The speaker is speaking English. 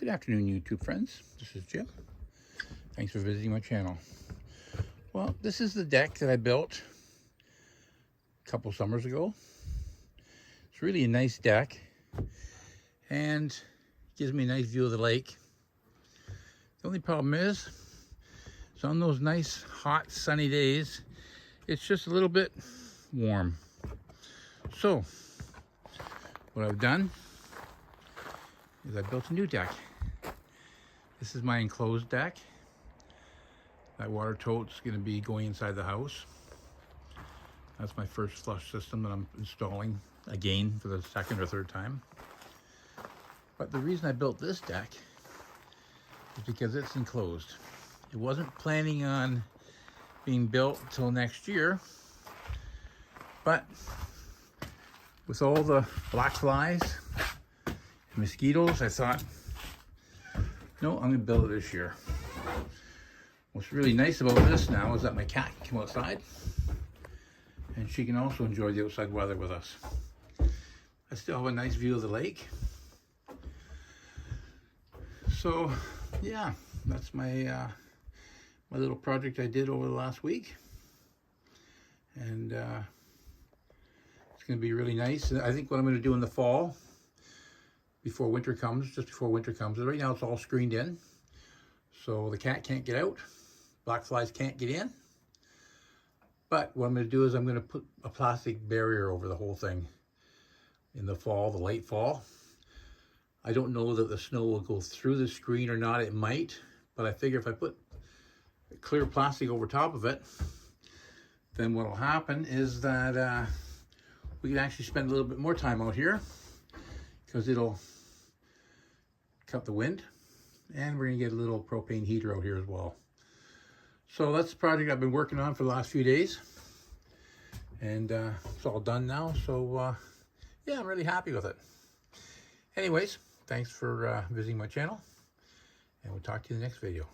Good afternoon, YouTube friends. This is Jim. Thanks for visiting my channel. Well, this is the deck that I built a couple summers ago. It's really a nice deck and gives me a nice view of the lake. The only problem is on those nice, hot, sunny days, it's just a little bit warm. So, what I've done is I built a new deck. This is my enclosed deck. That water tote's going to be going inside the house. That's my first flush system that I'm installing again for the second or third time. But the reason I built this deck is because it's enclosed. It wasn't planning on being built until next year, but with all the black flies and mosquitoes, I thought, no, I'm going to build it this year. What's really nice about this now is that my cat can come outside and she can also enjoy the outside weather with us. I still have a nice view of the lake. So yeah, that's my my little project I did over the last week, and it's going to be really nice. I think what I'm going to do in the fall, before winter comes, just before winter comes, right now it's all screened in, so the cat can't get out, black flies can't get in. But what I'm going to do is I'm going to put a plastic barrier over the whole thing in the fall, the late fall. I don't know that the snow will go through the screen or not. It might, but I figure if I put clear plastic over top of it, then what will happen is that we can actually spend a little bit more time out here, because it'll cut the wind, and we're going to get a little propane heater out here as well. So that's the project I've been working on for the last few days, and it's all done now. So yeah, I'm really happy with it. Anyways, thanks for visiting my channel, and we'll talk to you in the next video.